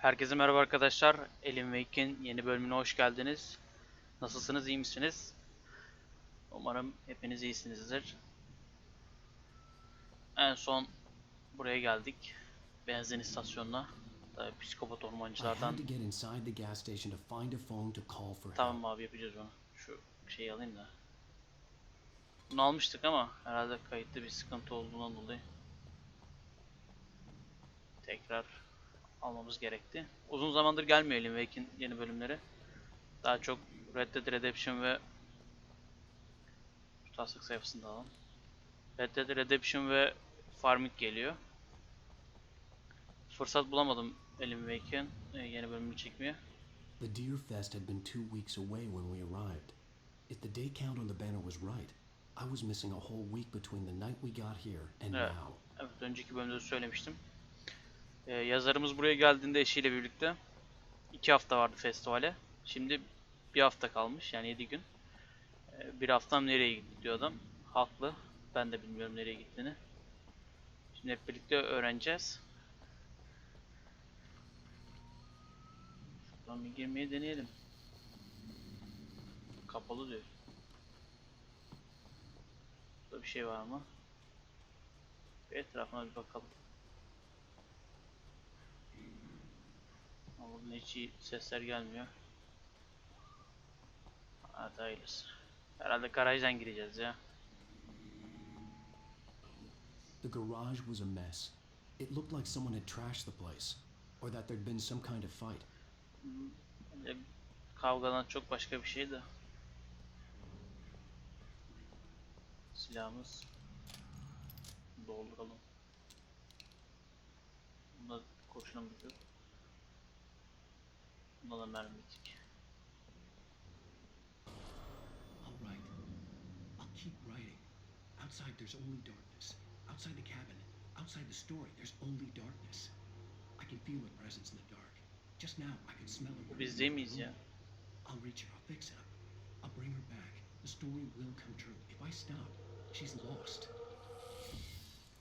Herkese merhaba arkadaşlar. Elin ve İk'in yeni bölümüne hoş geldiniz. Nasılsınız, iyi misiniz? Umarım hepiniz iyisinizdir. En son buraya geldik. Benzin istasyonuna. Tabii psikopat ormancılardan. Tamam abi, yapacağız onu. Şu şeyi alayım da. Bunu almıştık ama herhalde kayıtta bir sıkıntı olduğundan dolayı tekrar almamız gerekti. Uzun zamandır gelmiyor Elin ve İk'in yeni bölümleri. Daha çok Red Dead Redemption ve tutaslık sayfasında alalım. Red Dead Redemption ve Farming geliyor. Fırsat bulamadım elimdeyken yeni bölümünü çekmeye. The Deer Fest had been 2 weeks away when we arrived. If the day count on the banner was right, I was missing a whole week between the night we got here and Evet, now. evet, önceki bölümde söylemiştim. Yazarımız buraya geldiğinde eşiyle birlikte 2 hafta vardı festivale. Şimdi bir hafta kalmış, yani 7 gün. Bir haftam nereye gitti diyor adam. Haklı. Ben de bilmiyorum nereye gittiğini. Şimdi hep birlikte öğreneceğiz. Şuradan bir girmeyi deneyelim. Kapalı diyor. Burada bir şey var mı? Bir etrafına bir bakalım. Ama buradan hiç iyi sesler gelmiyor. Hadi hayırlısı. Herhalde garajdan gireceğiz ya. The garage was a mess. It looked like someone had trashed the place, or that there'd been some kind of fight. Kavgadan çok başka bir şey de. Silahımız. Dolduralım. Bunda kurşunumuz yok. Bunda da mermi bitik. All right. I'll keep writing. Outside there's only darkness. Outside the cabin, outside the story, there's only darkness. I can feel a presence in the dark. Just now I can smell it. Bu biz değil miyiz ya? I'll reach her, I'll fix her. I'll bring her back. The story will come true. If I stop, she's lost.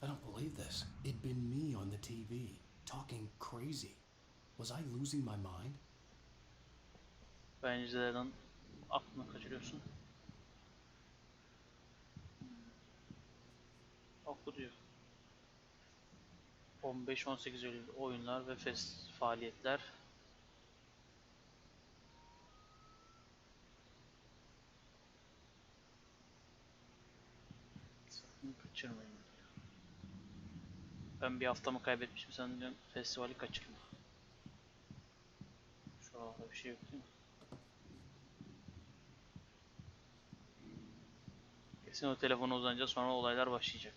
I don't believe this. It'd been me on the TV, talking crazy. Was I losing my mind? Bence aklını kaçırıyorsun. Oku diyor. 15-18 Eylül oyunlar ve faaliyetler. Sakın kaçırmayın. Ben bir haftamı kaybetmişim, sen diyorsun festivali kaçırma. Şu anda bir şey yok değil mi? Kesin o telefona uzanacağız, sonra olaylar başlayacak.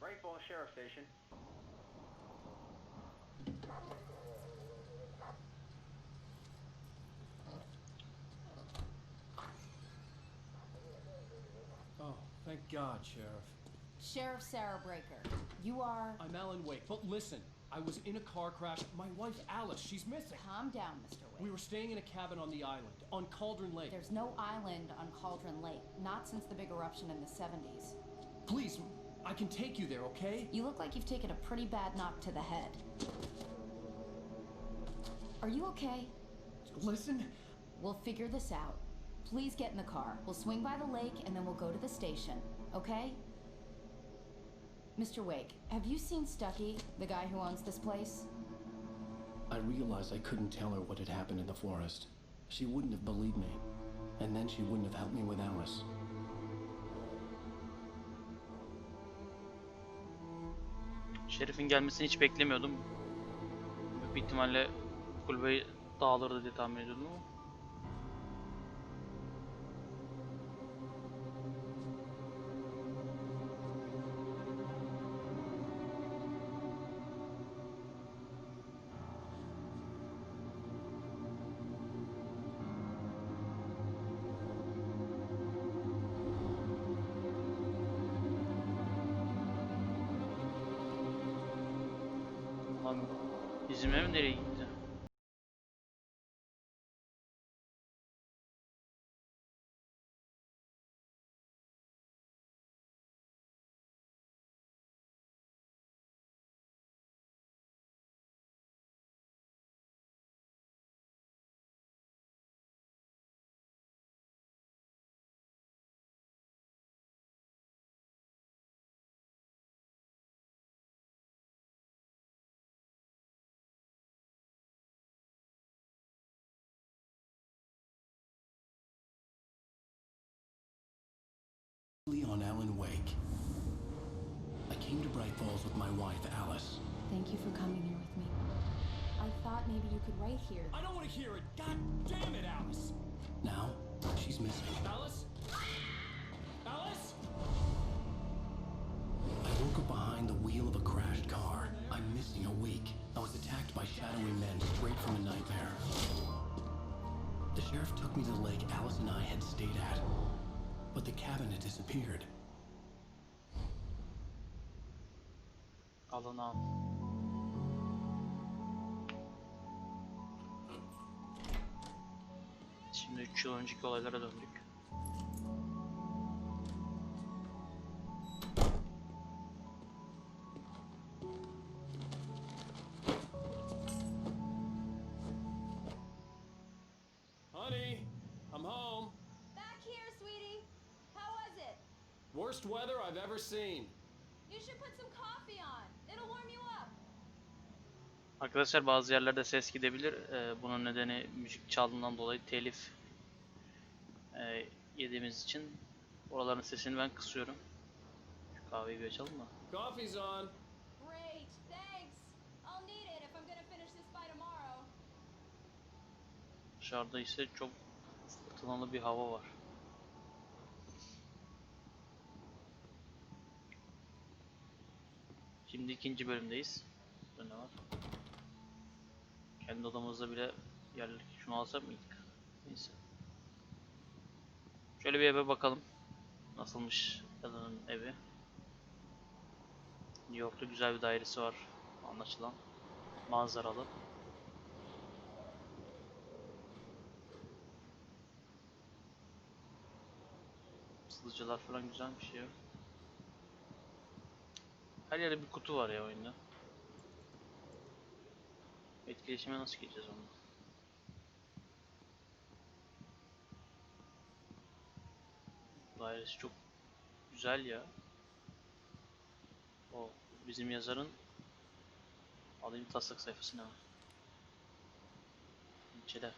Rainfall Sheriff Station. Oh, thank God, Sheriff. Sheriff Sarah Breaker, you are... I'm Alan Wake, but listen, I was in a car crash. My wife, Alice, she's missing. Calm down, Mr. Wake. We were staying in a cabin on the island, on Cauldron Lake. There's no island on Cauldron Lake, not since the big eruption in the 70s. Please, I can take you there, okay? You look like you've taken a pretty bad knock to the head. Are you okay? Listen. We'll figure this out. Please get in the car. We'll swing by the lake and then we'll go to the station, okay? Mr. Wake, have you seen Stucky, the guy who owns this place? I realized I couldn't tell her what had happened in the forest. She wouldn't have believed me. And then she wouldn't have helped me with Alice. Şerif'in gelmesini hiç beklemiyordum. Büyük ihtimalle kulübe dağılırdı diye tahmin ediyordum ama. Lan bizim ev nereye gitti? on Alan Wake. I came to Bright Falls with my wife, Alice. Thank you for coming here with me. I thought maybe you could write here. I don't want to hear it. God damn it, Alice. Now, she's missing. Alice? Alice? I woke up behind the wheel of a crashed car. I'm missing a week. I was attacked by shadowy men straight from a nightmare. The sheriff took me to the lake Alice and I had stayed at, but the cabin had disappeared. Alın al. Şimdi 3 yıl önceki olaylara döndük. Honey, I'm home. Back here, sweetie. How was it? Worst weather I've ever seen. You should put some coffee on. It'll warm you up. Arkadaşlar bazı yerlerde ses gidebilir. Bunun nedeni müzik çaldığından dolayı telif yediğimiz için oraların sesini ben kısıyorum. Şu kahveyi bir açalım mı? Coffee's on. Great, thanks. I'll need it if I'm gonna finish this by tomorrow. Dışarıda ise çok fırtınalı bir hava var. Şimdi ikinci bölümdeyiz. Burada ne var? Kendi odamızda bile yerlik. Şunu alsak mıydık? Neyse. Şöyle bir eve bakalım. Nasılmış kadının evi? New York'ta güzel bir dairesi var anlaşılan. Manzaralı. Sılıcılar falan güzelmiş ya. Her yerde bir kutu var ya oyunda. Etkileşime nasıl geçeceğiz onunla? Dairesi çok güzel ya. O bizim yazarın alayım taslak sayfasına. İçeri.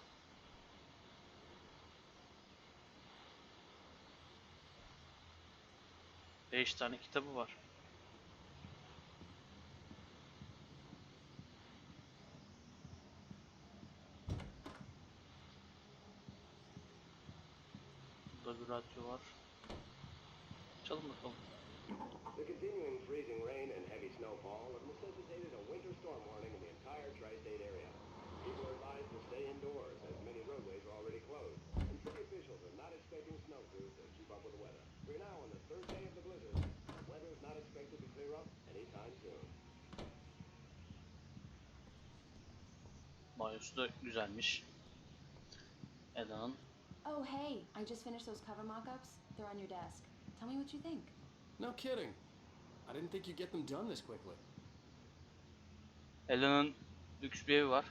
Beş tane kitabı var. Burada bir radyo var. Açalım bakalım. The continuing freezing rain and heavy snowfall have necessitated a winter storm warning in the entire tri-state area. People are advised to stay indoors as many roadways are already closed. And city officials are not expecting snow crews to keep up with the weather. We're now on the third day of the blizzard. The weather is not expected to clear up anytime soon. Banyosu da güzelmiş. Eda'nın. Oh, hey, I just finished those cover mock-ups. They're on your desk. Tell me what you think. No kidding. I didn't think you'd get them done this quickly. Eda'nın lüks bir evi var.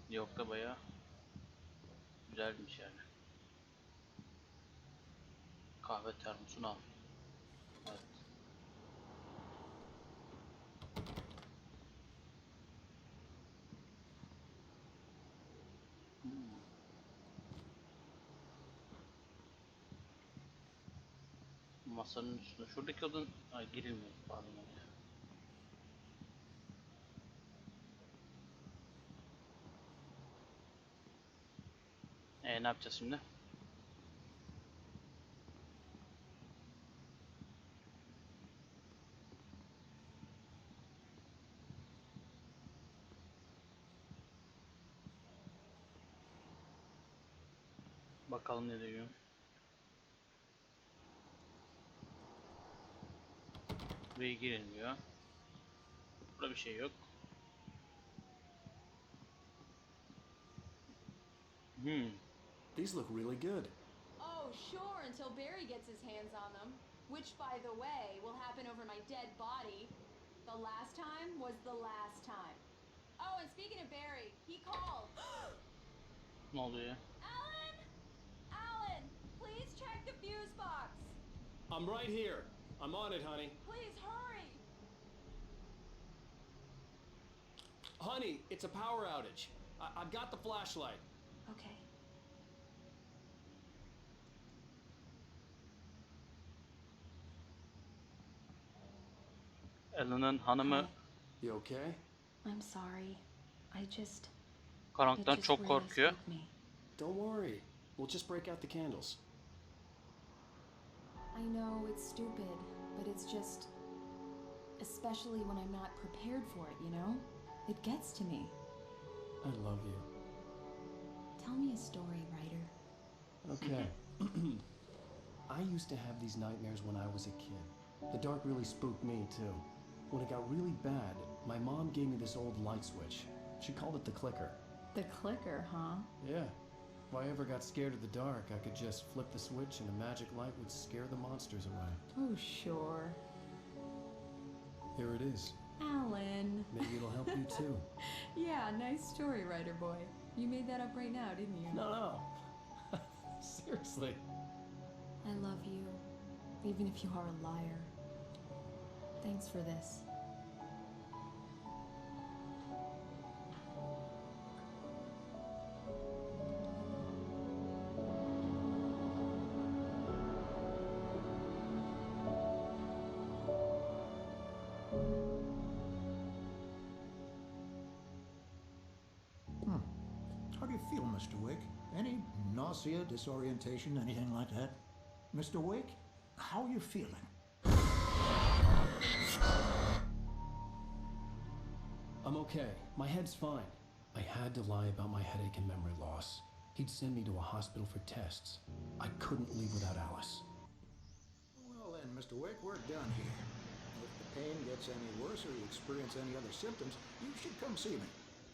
New York'ta bayağı güzelmiş yani. Kahve termosunu al. Evet. Masanın üstünde. Şuradaki odanın girilmiyor. Pardon. Ne yapacağız şimdi? Bakalım ne diyor. Buraya girilmiyor. Burada bir şey yok. These look really good. Oh, sure, until Barry gets his hands on them. Which, by the way, will happen over my dead body. The last time was the last time. Oh, and speaking of Barry, he called. Ne oluyor ya? Alan! Alan, please check the fuse box. I'm right here. I'm on it, honey. Please hurry. Honey, it's a power outage. I've got the flashlight. Okay. Alan'ın hanımı You okay? I'm sorry. I just... karanlıktan çok korkuyor. Don't worry. We'll just break out the candles. I know it's stupid, but it's just... Especially when I'm not prepared for it, you know? It gets to me. I love you. Tell me a story, writer. Okay. I used to have these nightmares when I was a kid. The dark really spooked me, too. When it got really bad, my mom gave me this old light switch. She called it the clicker. The clicker, huh? Yeah. If I ever got scared of the dark, I could just flip the switch and a magic light would scare the monsters away. Oh, sure. Here it is. Alan. Maybe it'll help you, too. Yeah, nice story, writer boy. You made that up right now, didn't you? No. Seriously. I love you, even if you are a liar. Thanks for this. How do you feel, Mr. Wake? Any nausea, disorientation, anything like that? Mr. Wake, how are you feeling? I'm okay. My head's fine. I had to lie about my headache and memory loss. He'd send me to a hospital for tests. I couldn't leave without Alice. Well then, Mr. Wake, we're done here. If the pain gets any worse or you experience any other symptoms, you should come see me.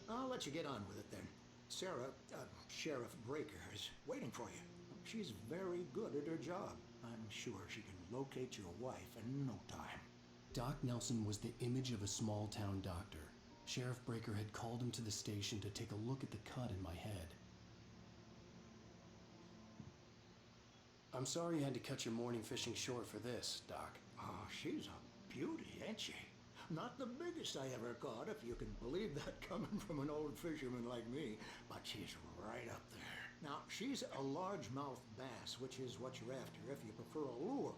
I'll let you get on with it then. Sarah, Sheriff Breaker, is waiting for you. She's very good at her job. I'm sure she can locate your wife in no time. Doc Nelson was the image of a small-town doctor. Sheriff Breaker had called him to the station to take a look at the cut in my head. I'm sorry you had to cut your morning fishing short for this, Doc. Oh, she's a beauty, ain't she? Not the biggest I ever caught, if you can believe that coming from an old fisherman like me, but she's right up there. Now, she's a largemouth bass, which is what you're after if you prefer a lure.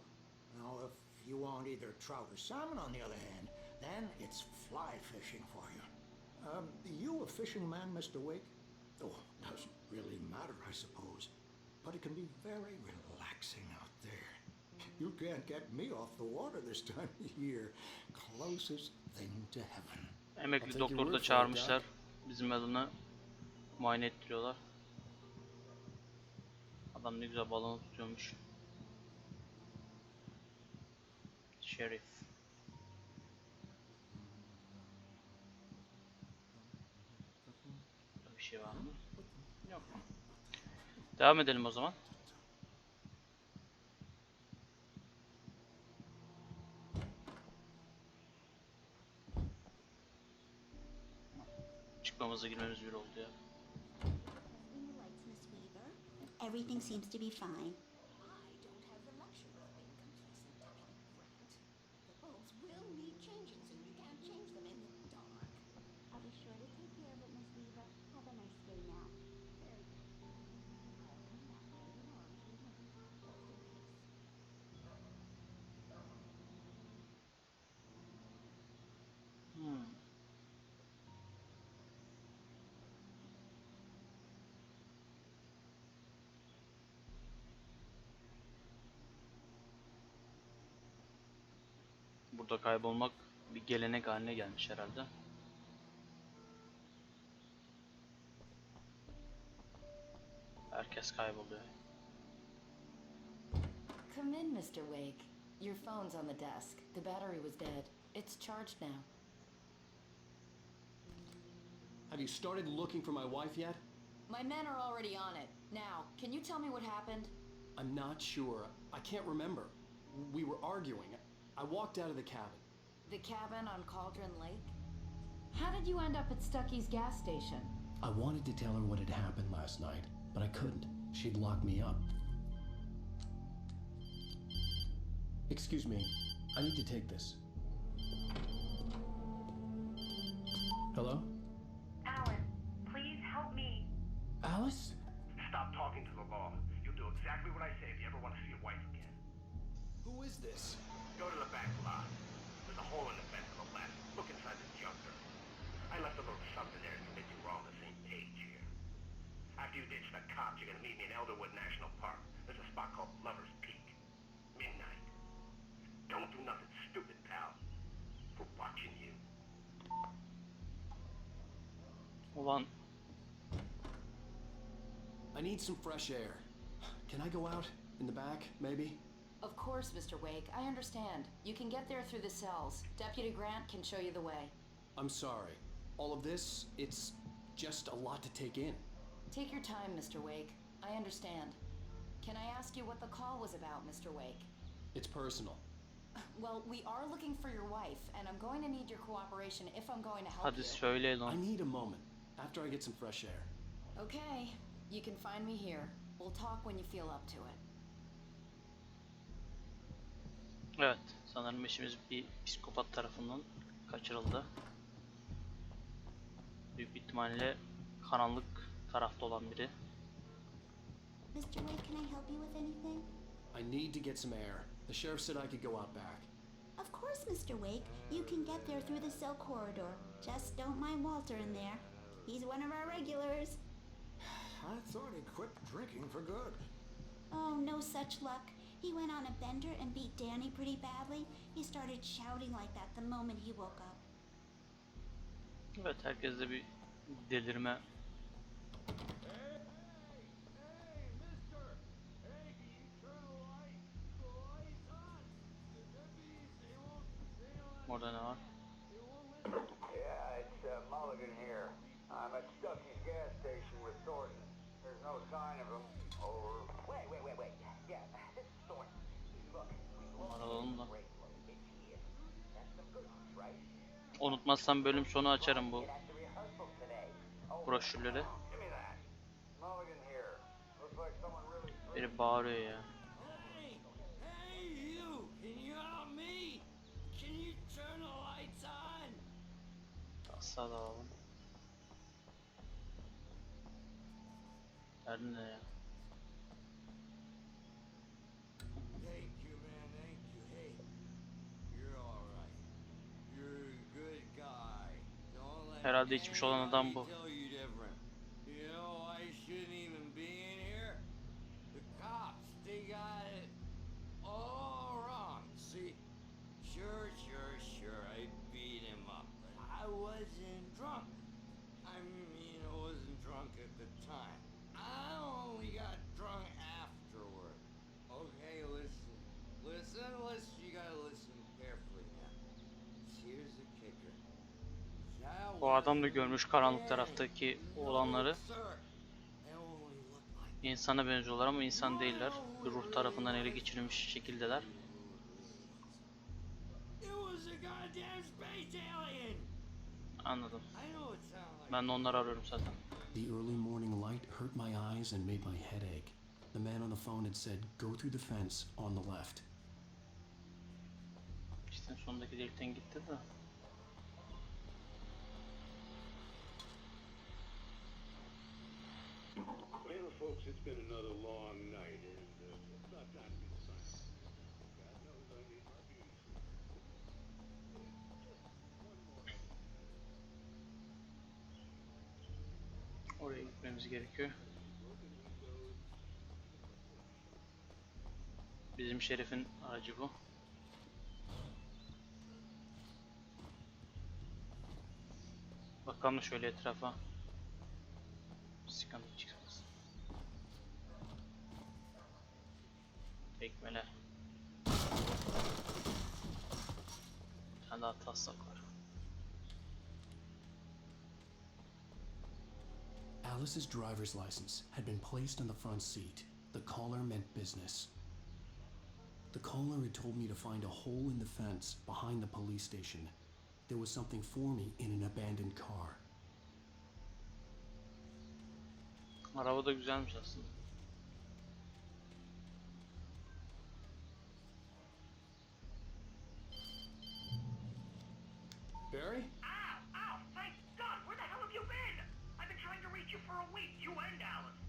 Now, if you want either trout or salmon, on the other hand, then it's fly fishing for you. You a fishing man, Mr. Wake? Oh, doesn't really matter, I suppose. But it can be very relaxing out there. You can't get me off the water this time of year. Closest thing to heaven. Emekli doktoru da çağırmışlar. Bizim Alan'ı muayene ettiriyorlar. Adam ne güzel balonu tutuyormuş. Şerif. Bir şey var mı? Yok. Devam edelim o zaman. Çıkmamıza girmemiz bir oldu ya. Everything seems to be fine. I don't have the luxury of being complacent, Deputy Grant. The bulbs will need changing, so you can't change them in the dark. I'll be sure to take care of it, Miss Weaver. Have a nice day now. Very good. I'll come back later on to remember. Rest in peace. Burada kaybolmak bir gelenek haline gelmiş herhalde. Herkes kayboluyor. Come in, Mr. Wake. Your phone's on the desk. The battery was dead. It's charged now. Have you started looking for my wife yet? My men are already on it. Now, can you tell me what happened? I'm not sure. I can't remember. We were arguing. I walked out of the cabin. The cabin on Cauldron Lake? How did you end up at Stucky's gas station? I wanted to tell her what had happened last night, but I couldn't. She'd locked me up. Excuse me. I need to take this. Hello? Alan, please help me. Alice? Stop talking to the law. You'll do exactly what I say if you ever want to see your wife again. Who is this? Go to the back lot. There's a hole in the fence Ulan I need some fresh air. Can I go out in the back, maybe? Of course, Mr. Wake. I understand. You can get there through the cells. Deputy Grant can show you the way. I'm sorry. All of this, it's just a lot to take in. Take your time, Mr. Wake. I understand. Can I ask you what the call was about, Mr. Wake? It's personal. Well, we are looking for your wife, and I'm going to need your cooperation if I'm going to help hadi you. söyle I lan. need a moment after I get some fresh air. Okay, you can find me here. We'll talk when you feel up to it. Evet, sanırım eşimiz bir psikopat tarafından kaçırıldı. Büyük bir ihtimalle karanlık tarafta olan biri. Mr. Wake, can I help you with anything? I need to get some air. The sheriff said I could go out back. Of course, Mr. Wake. You can get there through the cell corridor. Just don't mind Walter in there. He's one of our regulars. I thought he quit drinking for good. Oh, no such luck. He went on a bender and beat Danny pretty badly. He started shouting like that the moment he woke up. Evet, herkeste bir delirme. Orada ne var? Yeah, it's Mulligan here. I'm at Stucky's gas station with Thornton. There's no sign of him. Or... Wait. Yeah, this is Thornton. Look, we Alalım da. great look. It's here. That's the good news, right? Unutmazsam bölüm sonu açarım bu Get at the rehearsal today. Oh, broşürleri. give me that. Mulligan here. Looks like someone really... Biri bağırıyor ya. Hey, you! Can you help me? Can you turn the lights on? Asla da alalım. Derdin ne ya? Thank you, man. Thank you. Hey, you're all right. You're a good guy. Don't let Herhalde içmiş olan adam bu. anybody tell you different. You know, I shouldn't even be in here. The cops, they got it all wrong. See, sure, I beat him up, but I wasn't drunk. I mean, I wasn't drunk at the time. I only got drunk afterward. Okay, listen. You gotta listen carefully now. Here's the kicker. That Bu adam da wasn't görmüş karanlık me. taraftaki No, olanları. sir. They only look like İnsana benziyorlar ama insan değiller. Bir ruh tarafından ele geçirilmiş şekildeler. it was a goddamn space alien. Anladım. I know it sounds like Ben de onları arıyorum zaten. The early morning light hurt my eyes and made my head ache. The man on the phone had said, go through the fence on the left. İşte sondaki delikten gitti de. Well, folks, it's been another long night, and it's about time to get signed. God knows I need my beauty sleep. Oraya gitmemiz gerekiyor. Bizim şerifin aracı bu. Bakalım şöyle etrafa. Sıkıntı çıkmasın. Tekmeler. Bir tane daha taslak var. Alice's driver's license had been placed on the front seat. The caller meant business. The caller had told me to find a hole in the fence behind the police station. There was something for me in an abandoned car. Araba da güzelmiş aslında. Barry? Ow! Thank God! Where the hell have you been? I've been trying to reach you for a week, you and Alice.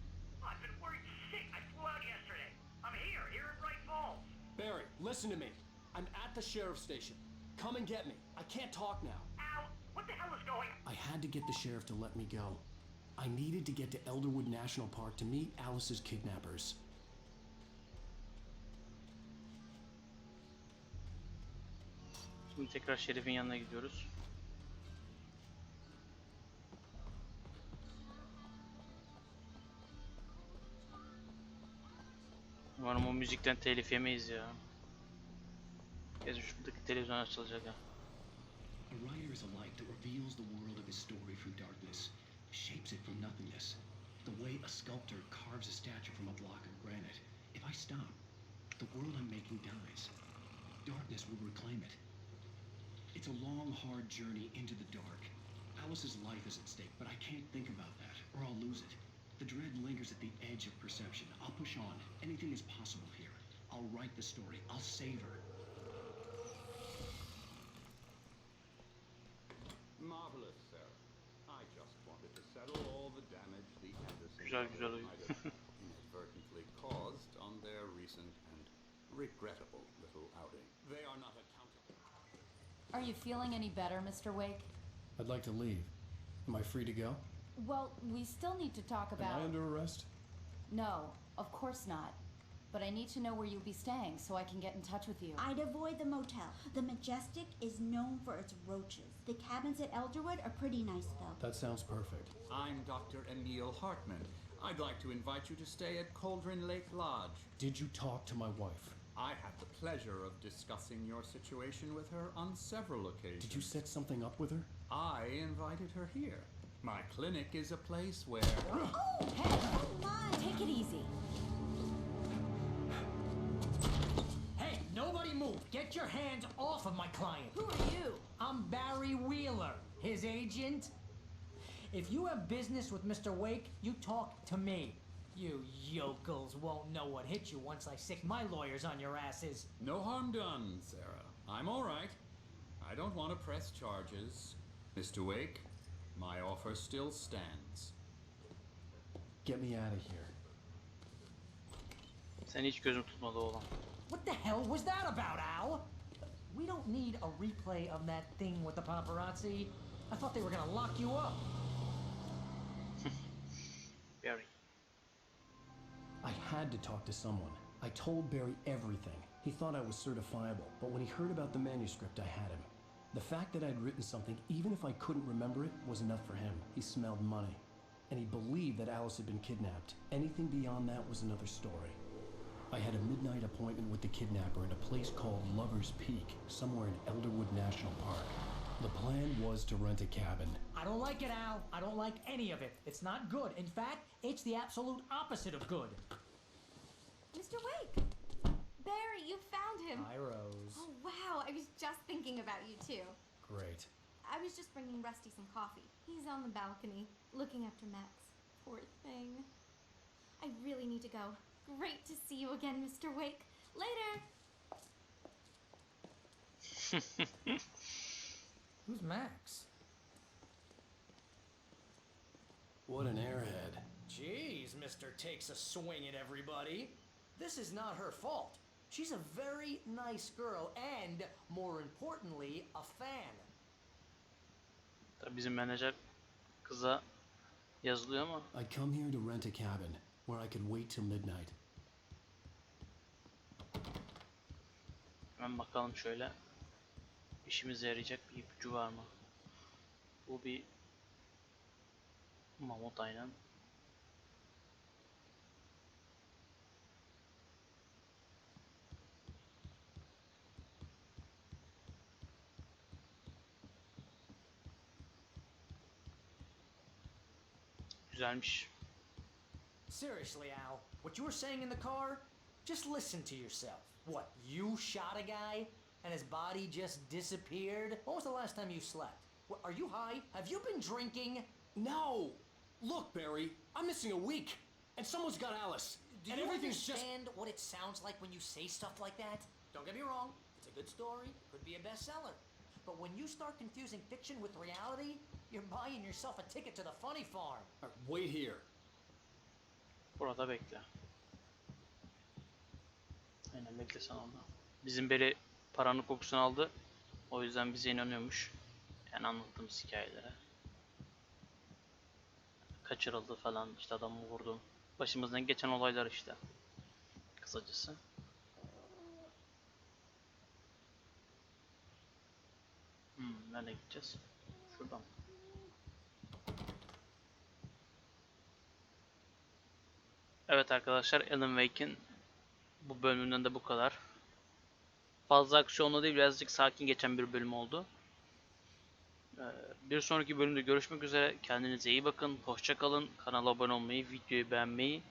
I've been worried sick. I flew out yesterday. I'm here in Bright Falls. Barry, listen to me. I'm at the sheriff's station. Come and get me. I can't talk now. Al, what the hell is going on? I had to get the sheriff to let me go. I needed to get to Elderwood National Park to meet Alice's kidnappers. Şimdi tekrar şerifin yanına gidiyoruz. Umarım o müzikten telif yemeyiz ya. Kesin şuradaki televizyon açılacak ya. A writer is a light that reveals the world of his story from darkness, shapes it from nothingness. The way a sculptor carves a statue from a block of granite. If I stop, the world I'm making dies. Darkness will reclaim it. It's a long, hard journey into the dark. Alice's life is at stake, but I can't think about that, or I'll lose it. The dread lingers at the edge of perception. I'll push on. Anything is possible here. I'll write the story. I'll save her. Marvelous, Sarah. I just wanted to settle all the damage the Güzel Andersons güzel oyun. might have inadvertently caused on their recent and regrettable little outing. They are not accountable. Are you feeling any better, Mr. Wake? I'd like to leave. Am I free to go? Well, we still need to talk about... Am I under arrest? No, of course not. But I need to know where you'll be staying so I can get in touch with you. I'd avoid the motel. The Majestic is known for its roaches. The cabins at Elderwood are pretty nice, though. That sounds perfect. I'm Dr. Emil Hartman. I'd like to invite you to stay at Cauldron Lake Lodge. Did you talk to my wife? I had the pleasure of discussing your situation with her on several occasions. Did you set something up with her? I invited her here. My clinic is a place where... Oh, hey, come on, take it easy. Hey, nobody move! Get your hands off of my client! Who are you? I'm Barry Wheeler, his agent. If you have business with Mr. Wake, you talk to me. You yokels won't know what hit you once I sick my lawyers on your asses. No harm done, Sarah. I'm all right. I don't want to press charges. Mr. Wake, my offer still stands. Get me out of here. Seni hiç gözüm tutmadı oğlum. What the hell was that about, Al? We don't need a replay of that thing with the paparazzi. I thought they were gonna lock you up. Barry. I had to talk to someone. I told Barry everything. He thought I was certifiable, but when he heard about the manuscript, I had him. The fact that I'd written something, even if I couldn't remember it, was enough for him. He smelled money. And he believed that Alice had been kidnapped. Anything beyond that was another story. I had a midnight appointment with the kidnapper in a place called Lover's Peak, somewhere in Elderwood National Park. The plan was to rent a cabin. I don't like it, Al. I don't like any of it. It's not good. In fact, it's the absolute opposite of good. Mr. Wake! Barry, you found him! Hi, Rose. Oh, wow. I was just thinking about you, too. Great. I was just bringing Rusty some coffee. He's on the balcony, looking after Max. Poor thing. I really need to go. Great to see you again, Mr. Wake. Later! Who's Max? What an airhead. Jeez, Mr. Takes a swing at everybody. This is not her fault. She's a very nice girl and, more importantly, a fan. Tabii bizim menajer kıza yazılıyor ama. I'd come here to rent a cabin, where I could wait till midnight. Hemen bakalım şöyle. İşimize yarayacak bir ipucu var mı? Bu bir mamut aynen. Güzelmiş. Seriously, Al, what you were saying in the car? Just listen to yourself. What, you shot a guy and his body just disappeared? When was the last time you slept? What, are you high? Have you been drinking? No! Look, Barry, I'm missing a week, and someone's got Alice. Do you understand what it sounds like when you say stuff like that? Don't get me wrong, it's a good story, could be a bestseller. But when you start confusing fiction with reality, you're buying yourself a ticket to the funny farm. Wait here. Burada bekle. Aynen bekle sen orada. Bizim beri paranın kokusunu aldı. O yüzden bize inanıyormuş. Yani anlattığımız hikayelere. Kaçırıldı falan, işte adamı vurdum. Başımızdan geçen olaylar işte. Kısacası. Nereye gideceğiz? Şuradan. Evet arkadaşlar, Alan Wake'in Bu bölümünden de bu kadar. Fazla aksiyonlu değil, birazcık sakin geçen bir bölüm oldu. Bir sonraki bölümde görüşmek üzere. Kendinize iyi bakın. Hoşça kalın. Kanala abone olmayı, videoyu beğenmeyi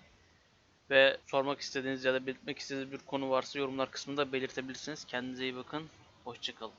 ve sormak istediğiniz ya da belirtmek istediğiniz bir konu varsa yorumlar kısmında belirtebilirsiniz. Kendinize iyi bakın. Hoşça kalın.